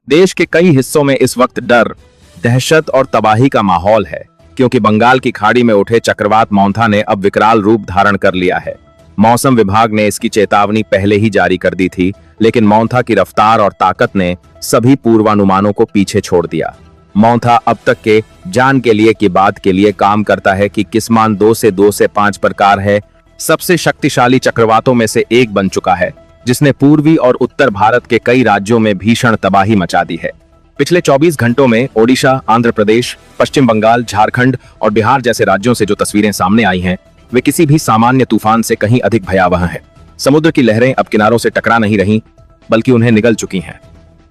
देश के कई हिस्सों में इस वक्त डर, दहशत और तबाही का माहौल है, क्योंकि बंगाल की खाड़ी में उठे चक्रवात मोंथा ने अब विकराल रूप धारण कर लिया है। मौसम विभाग ने इसकी चेतावनी पहले ही जारी कर दी थी, लेकिन मोंथा की रफ्तार और ताकत ने सभी पूर्वानुमानों को पीछे छोड़ दिया। मोंथा अब तक के जान के लिए की बात के लिए काम करता है कि किस्मान 2 से 5 प्रकार है, सबसे शक्तिशाली चक्रवातों में से एक बन चुका है, जिसने पूर्वी और उत्तर भारत के कई राज्यों में भीषण तबाही मचा दी है। पिछले 24 घंटों में ओडिशा, आंध्र प्रदेश, पश्चिम बंगाल, झारखंड और बिहार जैसे राज्यों से जो तस्वीरें सामने आई हैं, वे किसी भी सामान्य तूफान से कहीं अधिक भयावह हैं। समुद्र की लहरें अब किनारों से टकरा नहीं रहीं, बल्कि उन्हें निगल चुकी हैं।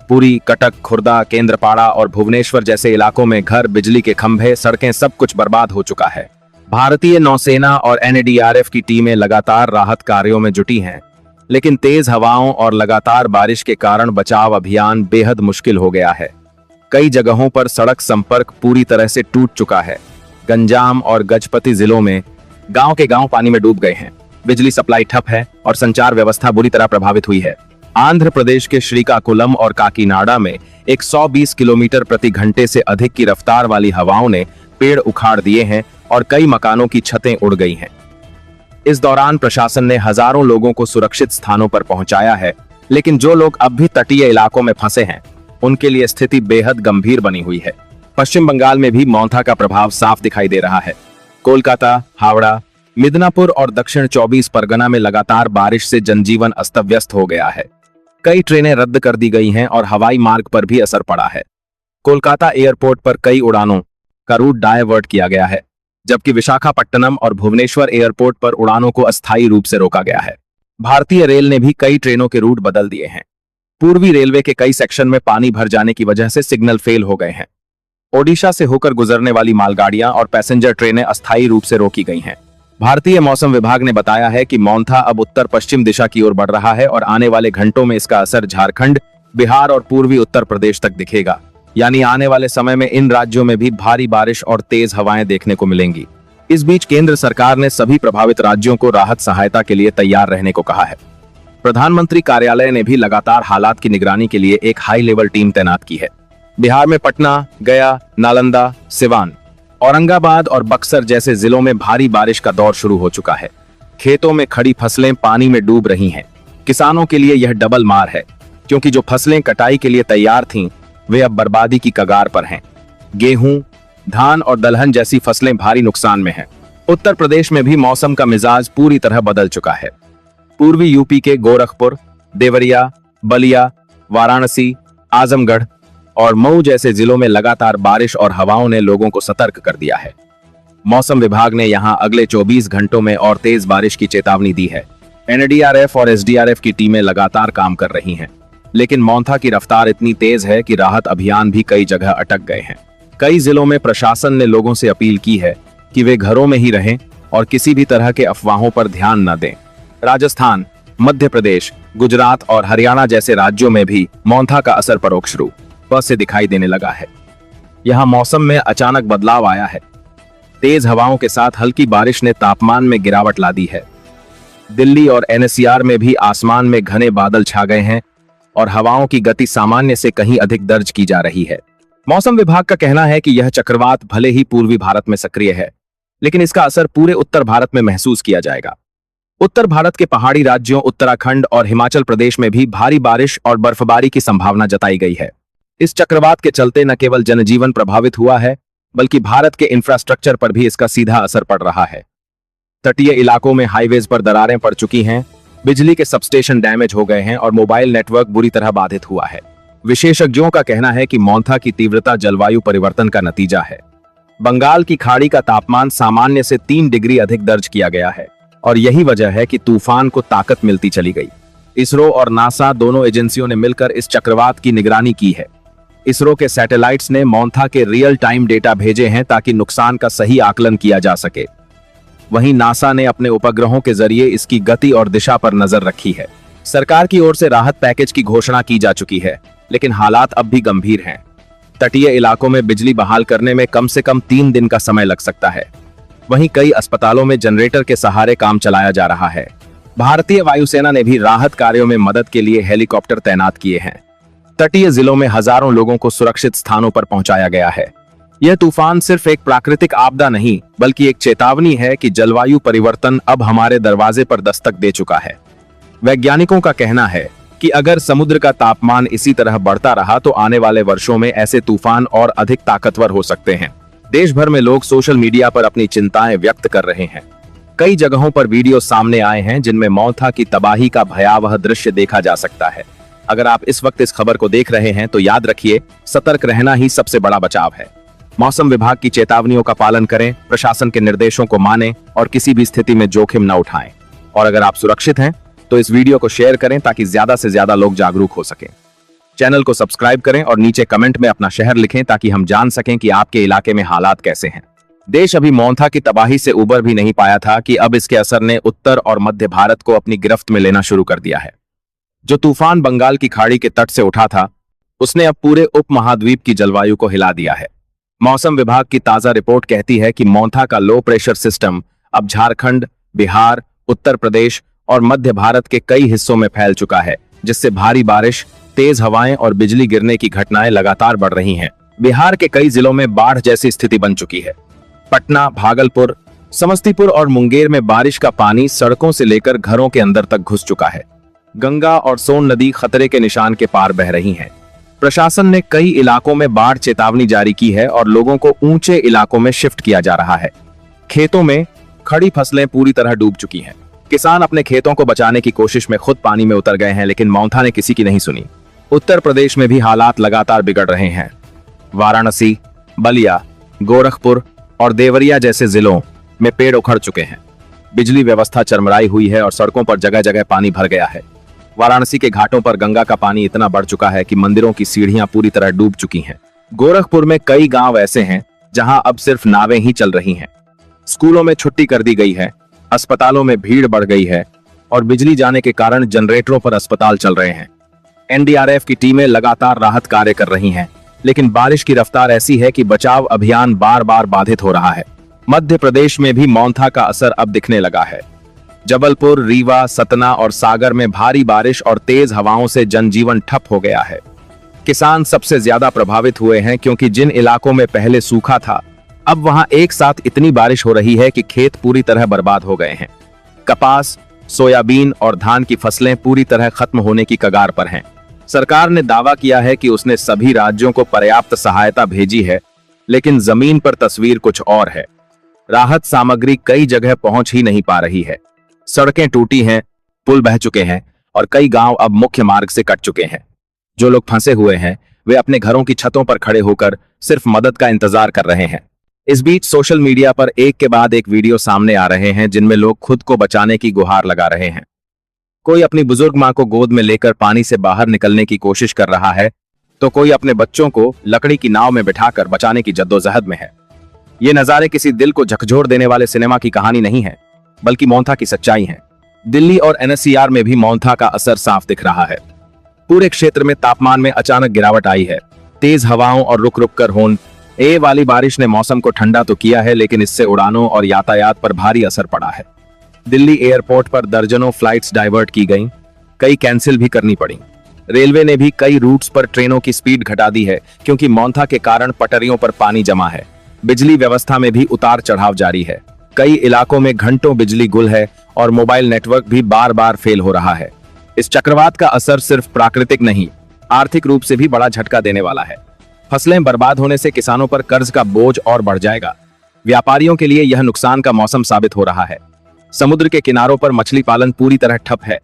पुरी, कटक, खुर्दा, केंद्रपाड़ा और भुवनेश्वर जैसे इलाकों में घर, बिजली के खंभे, सड़कें सब कुछ बर्बाद हो चुका है। भारतीय नौसेना और एनडीआरएफ की टीमें लगातार राहत कार्यों में जुटी हैं, लेकिन तेज हवाओं और लगातार बारिश के कारण बचाव अभियान बेहद मुश्किल हो गया है। कई जगहों पर सड़क संपर्क पूरी तरह से टूट चुका है। गंजाम और गजपति जिलों में गांव के गांव पानी में डूब गए हैं। बिजली सप्लाई ठप है और संचार व्यवस्था बुरी तरह प्रभावित हुई है। आंध्र प्रदेश के श्रीकाकुलम और काकीनाडा में 120 किलोमीटर प्रति घंटे से अधिक की रफ्तार वाली हवाओं ने पेड़ उखाड़ दिए हैं और कई मकानों की छतें उड़ गई हैं। इस दौरान प्रशासन ने हजारों लोगों को सुरक्षित स्थानों पर पहुंचाया है, लेकिन जो लोग अब भी तटीय इलाकों में फंसे हैं, उनके लिए स्थिति बेहद गंभीर बनी हुई है। पश्चिम बंगाल में भी मोंथा का प्रभाव साफ दिखाई दे रहा है। कोलकाता, हावड़ा, मिदनापुर और दक्षिण 24 परगना में लगातार बारिश से जनजीवन अस्त व्यस्त हो गया है। कई ट्रेनें रद्द कर दी गई हैं और हवाई मार्ग पर भी असर पड़ा है। कोलकाता एयरपोर्ट पर कई उड़ानों का रूट डायवर्ट किया गया है, जबकि विशाखापट्टनम और भुवनेश्वर एयरपोर्ट पर उड़ानों को अस्थायी रूप से रोका गया है। भारतीय रेल ने भी कई ट्रेनों के रूट बदल दिए हैं। पूर्वी रेलवे के कई सेक्शन में पानी भर जाने की वजह से सिग्नल फेल हो गए हैं। ओडिशा से होकर गुजरने वाली मालगाड़ियां और पैसेंजर ट्रेनें अस्थायी रूप से रोकी गई हैं। भारतीय मौसम विभाग ने बताया है कि मोंथा अब उत्तर पश्चिम दिशा की ओर बढ़ रहा है और आने वाले घंटों में इसका असर झारखंड, बिहार और पूर्वी उत्तर प्रदेश तक दिखेगा। यानी आने वाले समय में इन राज्यों में भी भारी बारिश और तेज हवाएं देखने को मिलेंगी। इस बीच केंद्र सरकार ने सभी प्रभावित राज्यों को राहत सहायता के लिए तैयार रहने को कहा है। प्रधानमंत्री कार्यालय ने भी लगातार हालात की निगरानी के लिए एक हाई लेवल टीम तैनात की है। बिहार में पटना, गया, नालंदा, सिवान, औरंगाबाद और बक्सर जैसे जिलों में भारी बारिश का दौर शुरू हो चुका है। खेतों में खड़ी फसलें पानी में डूब रही हैं। किसानों के लिए यह डबल मार है, क्योंकि जो फसलें कटाई के लिए तैयार थीं, वे अब बर्बादी की कगार पर हैं। गेहूं, धान और दलहन जैसी फसलें भारी नुकसान में हैं। उत्तर प्रदेश में भी मौसम का मिजाज पूरी तरह बदल चुका है। पूर्वी यूपी के गोरखपुर, देवरिया, बलिया, वाराणसी, आजमगढ़ और मऊ जैसे जिलों में लगातार बारिश और हवाओं ने लोगों को सतर्क कर दिया है। मौसम विभाग ने यहां अगले 24 घंटों में और तेज बारिश की चेतावनी दी है। एनडीआरएफ और एसडीआरएफ की टीमें लगातार काम कर रही हैं, लेकिन मोंथा की रफ्तार इतनी तेज है कि राहत अभियान भी कई जगह अटक गए हैं। कई जिलों में प्रशासन ने लोगों से अपील की है कि वे घरों में ही रहें और किसी भी तरह के अफवाहों पर ध्यान न दें। राजस्थान, मध्य प्रदेश, गुजरात और हरियाणा जैसे राज्यों में भी मोंथा का असर परोक्ष रूप से दिखाई देने लगा है। यहां मौसम में अचानक बदलाव आया है। तेज हवाओं के साथ हल्की बारिश ने तापमान में गिरावट ला दी है। दिल्ली और एनसीआर में भी आसमान में घने बादल छा गए हैं और हवाओं की गति सामान्य से कहीं अधिक दर्ज की जा रही है। मौसम विभाग का कहना है कि यह चक्रवात भले ही पूर्वी भारत में सक्रिय है, लेकिन इसका असर पूरे उत्तर भारत में महसूस किया जाएगा। उत्तर भारत के पहाड़ी राज्यों उत्तराखंड और हिमाचल प्रदेश में भी भारी बारिश और बर्फबारी की संभावना जताई गई है। इस चक्रवात के चलते न केवल जनजीवन प्रभावित हुआ है, बल्कि भारत के इंफ्रास्ट्रक्चर पर भी इसका सीधा असर पड़ रहा है। तटीय इलाकों में हाईवेज पर दरारें पड़ चुकी हैं, बिजली के सबस्टेशन डैमेज हो गए हैं और मोबाइल नेटवर्क बुरी तरह बाधित हुआ है। विशेषज्ञों का कहना है कि मोंथा की तीव्रता जलवायु परिवर्तन का नतीजा है। बंगाल की खाड़ी का तापमान सामान्य से 3 डिग्री अधिक दर्ज किया गया है और यही वजह है कि तूफान को ताकत मिलती चली गई। इसरो और नासा दोनों एजेंसियों ने मिलकर इस चक्रवात की निगरानी की है। इसरो के सैटेलाइट्स ने मोंथा के रियल टाइम डेटा भेजे हैं ताकि नुकसान का सही आकलन किया जा सके। वहीं नासा ने अपने उपग्रहों के जरिए इसकी गति और दिशा पर नजर रखी है। सरकार की ओर से राहत पैकेज की घोषणा की जा चुकी है, लेकिन हालात अब भी गंभीर हैं। तटीय इलाकों में बिजली बहाल करने में कम से कम 3 दिन का समय लग सकता है। वहीं कई अस्पतालों में जनरेटर के सहारे काम चलाया जा रहा है। भारतीय वायुसेना ने भी राहत कार्यों में मदद के लिए हेलीकॉप्टर तैनात किए हैं। तटीय जिलों में हजारों लोगों को सुरक्षित स्थानों पर पहुंचाया गया है। यह तूफान सिर्फ एक प्राकृतिक आपदा नहीं, बल्कि एक चेतावनी है कि जलवायु परिवर्तन अब हमारे दरवाजे पर दस्तक दे चुका है। वैज्ञानिकों का कहना है कि अगर समुद्र का तापमान इसी तरह बढ़ता रहा तो आने वाले वर्षों में ऐसे तूफान और अधिक ताकतवर हो सकते हैं। देश भर में लोग सोशल मीडिया पर अपनी चिंताएं व्यक्त कर रहे हैं। कई जगहों पर वीडियो सामने आए हैं जिनमें मौथा की तबाही का भयावह दृश्य देखा जा सकता है। अगर आप इस वक्त इस खबर को देख रहे हैं तो याद रखिए, सतर्क रहना ही सबसे बड़ा बचाव है। मौसम विभाग की चेतावनियों का पालन करें, प्रशासन के निर्देशों को मानें और किसी भी स्थिति में जोखिम न उठाएं। और अगर आप सुरक्षित हैं तो इस वीडियो को शेयर करें ताकि ज्यादा से ज्यादा लोग जागरूक हो सकें। चैनल को सब्सक्राइब करें और नीचे कमेंट में अपना शहर लिखें ताकि हम जान सकें कि आपके इलाके में हालात कैसे हैं। देश अभी मौथा की तबाही से उबर भी नहीं पाया था कि अब इसके असर ने उत्तर और मध्य भारत को अपनी गिरफ्त में लेना शुरू कर दिया है। जो तूफान बंगाल की खाड़ी के तट से उठा था, उसने अब पूरे उपमहाद्वीप की जलवायु को हिला दिया है। मौसम विभाग की ताजा रिपोर्ट कहती है कि मौथा का लो प्रेशर सिस्टम अब झारखंड, बिहार, उत्तर प्रदेश और मध्य भारत के कई हिस्सों में फैल चुका है, जिससे भारी बारिश, तेज हवाएं और बिजली गिरने की घटनाएं लगातार बढ़ रही हैं। बिहार के कई जिलों में बाढ़ जैसी स्थिति बन चुकी है। पटना, भागलपुर, समस्तीपुर और मुंगेर में बारिश का पानी सड़कों से लेकर घरों के अंदर तक घुस चुका है। गंगा और सोन नदी खतरे के निशान के पार बह रही हैं। प्रशासन ने कई इलाकों में बाढ़ चेतावनी जारी की है और लोगों को ऊंचे इलाकों में शिफ्ट किया जा रहा है। खेतों में खड़ी फसलें पूरी तरह डूब चुकी हैं। किसान अपने खेतों को बचाने की कोशिश में खुद पानी में उतर गए हैं, लेकिन मौथा ने किसी की नहीं सुनी। उत्तर प्रदेश में भी हालात लगातार बिगड़ रहे हैं। वाराणसी, बलिया, गोरखपुर और देवरिया जैसे जिलों में पेड़ उखड़ चुके हैं। बिजली व्यवस्था चरमराई हुई है और सड़कों पर जगह जगह पानी भर गया है। वाराणसी के घाटों पर गंगा का पानी इतना बढ़ चुका है कि मंदिरों की सीढ़ियां पूरी तरह डूब चुकी हैं। गोरखपुर में कई गांव ऐसे हैं जहां अब सिर्फ नावें ही चल रही हैं। स्कूलों में छुट्टी कर दी गई है, अस्पतालों में भीड़ बढ़ गई है और बिजली जाने के कारण जनरेटरों पर अस्पताल चल रहे हैं। एनडीआरएफ की टीमें लगातार राहत कार्य कर रही हैं, लेकिन बारिश की रफ्तार ऐसी है कि बचाव अभियान बार बार बाधित हो रहा है। मध्य प्रदेश में भी मौथा का असर अब दिखने लगा है। जबलपुर, रीवा, सतना और सागर में भारी बारिश और तेज हवाओं से जनजीवन ठप हो गया है। किसान सबसे ज्यादा प्रभावित हुए हैं क्योंकि जिन इलाकों में पहले सूखा था, अब वहां एक साथ इतनी बारिश हो रही है कि खेत पूरी तरह बर्बाद हो गए हैं। कपास, सोयाबीन और धान की फसलें पूरी तरह खत्म होने की कगार पर हैं। सरकार ने दावा किया है कि उसने सभी राज्यों को पर्याप्त सहायता भेजी है, लेकिन जमीन पर तस्वीर कुछ और है। राहत सामग्री कई जगह पहुंच ही नहीं पा रही है। सड़कें टूटी हैं, पुल बह चुके हैं और कई गांव अब मुख्य मार्ग से कट चुके हैं। जो लोग फंसे हुए हैं वे अपने घरों की छतों पर खड़े होकर सिर्फ मदद का इंतजार कर रहे हैं। इस बीच सोशल मीडिया पर एक के बाद एक वीडियो सामने आ रहे हैं जिनमें लोग खुद को बचाने की गुहार लगा रहे हैं। कोई अपनी बुजुर्ग मां को गोद में लेकर पानी से बाहर निकलने की कोशिश कर रहा है, तो कोई अपने बच्चों को लकड़ी की नाव में बिठाकर बचाने की जद्दोजहद में है। ये नजारे किसी दिल को झकझोर देने वाले सिनेमा की कहानी नहीं है, बल्कि मौथा की सच्चाई है। दिल्ली और एनसीआर में भी मौथा का असर साफ दिख रहा है। पूरे क्षेत्र में तापमान में अचानक गिरावट आई है। तेज हवाओं और रुक रुक कर होने वाली बारिश ने मौसम को ठंडा तो किया है, लेकिन इससे उड़ानों और यातायात पर भारी असर पड़ा है। दिल्ली एयरपोर्ट पर दर्जनों फ्लाइट्स डाइवर्ट की गईं, कई कैंसिल भी करनी पड़ी। रेलवे ने भी कई रूट्स पर ट्रेनों की स्पीड घटा दी है क्योंकि मौथा के कारण पटरियों पर पानी जमा है। बिजली व्यवस्था में भी उतार चढ़ाव जारी है। कई इलाकों में घंटों बिजली गुल है और मोबाइल नेटवर्क भी बार बार फेल हो रहा है। इस चक्रवात का असर सिर्फ प्राकृतिक नहीं, आर्थिक रूप से भी बड़ा झटका देने वाला है। फसलें बर्बाद होने से किसानों पर कर्ज का बोझ और बढ़ जाएगा। व्यापारियों के लिए यह नुकसान का मौसम साबित हो रहा है। समुद्र के किनारों पर मछली पालन पूरी तरह ठप है।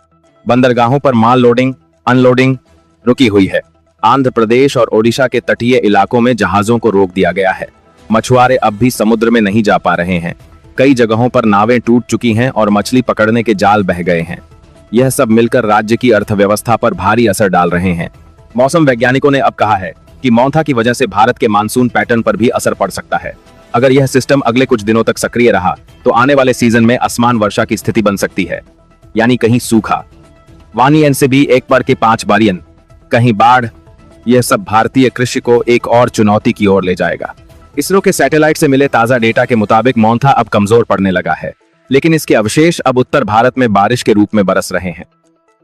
बंदरगाहों पर माल लोडिंग, अनलोडिंग रुकी हुई है। आंध्र प्रदेश और ओडिशा के तटीय इलाकों में जहाजों को रोक दिया गया है। मछुआरे अब भी समुद्र में नहीं जा पा रहे हैं। कई जगहों पर नावें टूट चुकी हैं और मछली पकड़ने के जाल बह गए हैं। यह सब मिलकर राज्य की अर्थव्यवस्था पर भारी असर डाल रहे हैं। मौसम वैज्ञानिकों ने अब कहा है कि मौथा की वजह से भारत के मानसून पैटर्न पर भी असर पड़ सकता है। अगर यह सिस्टम अगले कुछ दिनों तक सक्रिय रहा तो आने वाले सीजन में असमान वर्षा की स्थिति बन सकती है, यानी कहीं सूखा, वानियन से भी एक बार के 5 बारियन, कहीं बाढ़। यह सब भारतीय कृषि को एक और चुनौती की ओर ले जाएगा। इसरो के सैटेलाइट से मिले ताजा डेटा के मुताबिक मौथा अब कमजोर पड़ने लगा है, लेकिन इसके अवशेष अब उत्तर भारत में बारिश के रूप में बरस रहे हैं,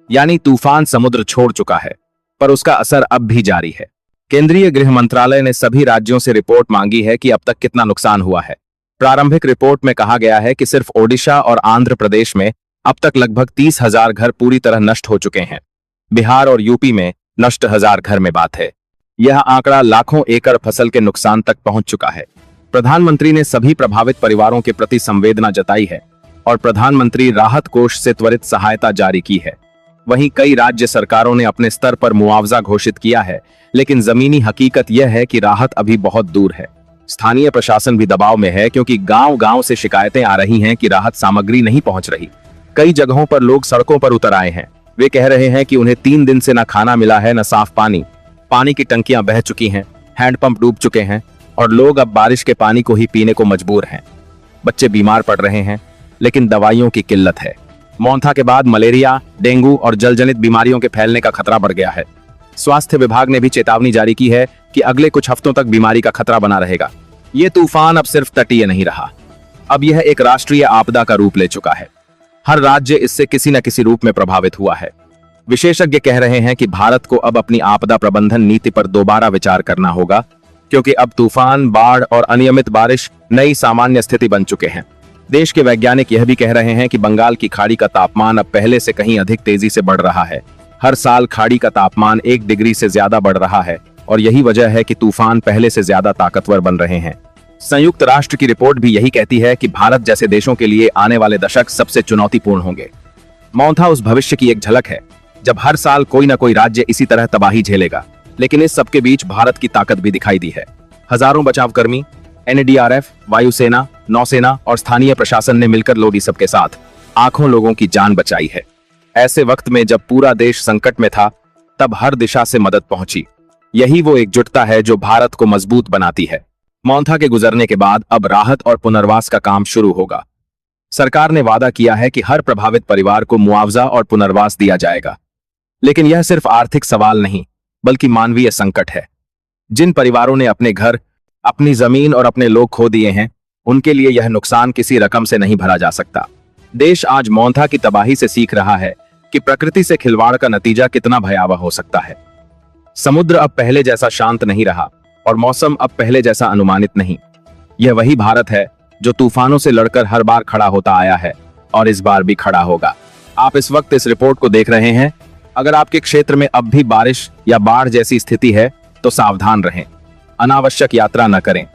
यानी तूफान समुद्र छोड़ चुका है। पर उसका असर अब भी जारी है। केंद्रीय गृह मंत्रालय ने सभी राज्यों से रिपोर्ट मांगी है कि अब तक कितना नुकसान हुआ है। प्रारंभिक रिपोर्ट में कहा गया है कि सिर्फ ओडिशा और आंध्र प्रदेश में अब तक लगभग 30,000 घर पूरी तरह नष्ट हो चुके हैं। बिहार और यूपी में नष्ट 1,000 घर में बात है। यह आंकड़ा लाखों एकड़ फसल के नुकसान तक पहुंच चुका है। प्रधानमंत्री ने सभी प्रभावित परिवारों के प्रति संवेदना जताई है और प्रधानमंत्री राहत कोष से त्वरित सहायता जारी की है। वहीं कई राज्य सरकारों ने अपने स्तर पर मुआवजा घोषित किया है, लेकिन जमीनी हकीकत यह है कि राहत अभी बहुत दूर है। स्थानीय प्रशासन भी दबाव में है क्योंकि गांव-गांव से शिकायतें आ रही हैं कि राहत सामग्री नहीं पहुंच रही। कई जगहों पर लोग सड़कों पर उतर आए हैं। वे कह रहे हैं कि उन्हें 3 दिन से न खाना मिला है, न साफ पानी की टंकियां बह चुकी हैं, हैंडपंप डूब चुके हैं और लोग अब बारिश के पानी को ही पीने को मजबूर हैं। बच्चे बीमार पड़ रहे हैं, लेकिन दवाइयों की किल्लत है। मोंथा के बाद मलेरिया, डेंगू और जलजनित बीमारियों के फैलने का खतरा बढ़ गया है। स्वास्थ्य विभाग ने भी चेतावनी जारी की है कि अगले कुछ हफ्तों तक बीमारी का खतरा बना रहेगा। ये तूफान अब सिर्फ तटीय नहीं रहा, अब यह एक राष्ट्रीय आपदा का रूप ले चुका है। हर राज्य इससे किसी न किसी रूप में प्रभावित हुआ है। विशेषज्ञ कह रहे हैं कि भारत को अब अपनी आपदा प्रबंधन नीति पर दोबारा विचार करना होगा, क्योंकि अब तूफान, बाढ़ और अनियमित बारिश नई सामान्य स्थिति बन चुके हैं। देश के वैज्ञानिक यह भी कह रहे हैं कि बंगाल की खाड़ी का तापमान अब पहले से कहीं अधिक तेजी से बढ़ रहा है। हर साल खाड़ी का तापमान 1 डिग्री से ज्यादा बढ़ रहा है और यही वजह है कि तूफान पहले से ज्यादा ताकतवर बन रहे हैं। संयुक्त राष्ट्र की रिपोर्ट भी यही कहती है कि भारत जैसे देशों के लिए आने वाले दशक सबसे चुनौतीपूर्ण होंगे। मोंथा उस भविष्य की एक झलक है जब हर साल कोई न कोई राज्य इसी तरह तबाही झेलेगा, लेकिन इस सबके बीच भारत की ताकत भी दिखाई दी है। हजारों बचावकर्मी, एनडीआरएफ, वायुसेना, नौसेना और स्थानीय प्रशासन ने मिलकर लोग सबके साथ आंखों लोगों की जान बचाई है। ऐसे वक्त में जब पूरा देश संकट में था, तब हर दिशा से मदद पहुंची। यही वो एकजुटता है जो भारत को मजबूत बनाती है। मोंथा के गुजरने के बाद अब राहत और पुनर्वास का काम शुरू होगा। सरकार ने वादा किया है कि हर प्रभावित परिवार को मुआवजा और पुनर्वास दिया जाएगा, लेकिन यह सिर्फ आर्थिक सवाल नहीं, बल्कि मानवीय संकट है। जिन परिवारों ने अपने घर, अपनी जमीन और अपने लोग खो दिए हैं, उनके लिए यह नुकसान किसी रकम से नहीं भरा जा सकता। देश आज मोंथा की तबाही से सीख रहा है कि प्रकृति से खिलवाड़ का नतीजा कितना भयावह हो सकता है। समुद्र अब पहले जैसा शांत नहीं रहा और मौसम अब पहले जैसा अनुमानित नहीं। यह वही भारत है जो तूफानों से लड़कर हर बार खड़ा होता आया है और इस बार भी खड़ा होगा। आप इस वक्त इस रिपोर्ट को देख रहे हैं। अगर आपके क्षेत्र में अब भी बारिश या बाढ़ जैसी स्थिति है तो सावधान रहें, अनावश्यक यात्रा न करें,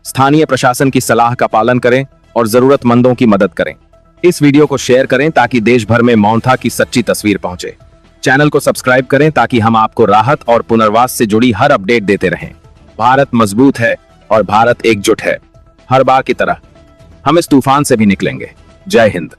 स्थानीय प्रशासन की सलाह का पालन करें और जरूरतमंदों की मदद करें। इस वीडियो को शेयर करें ताकि देश भर में मोंथा की सच्ची तस्वीर पहुंचे। चैनल को सब्सक्राइब करें ताकि हम आपको राहत और पुनर्वास से जुड़ी हर अपडेट देते रहें। भारत मजबूत है और भारत एकजुट है। हर बार की तरह हम इस तूफान से भी निकलेंगे। जय हिंद।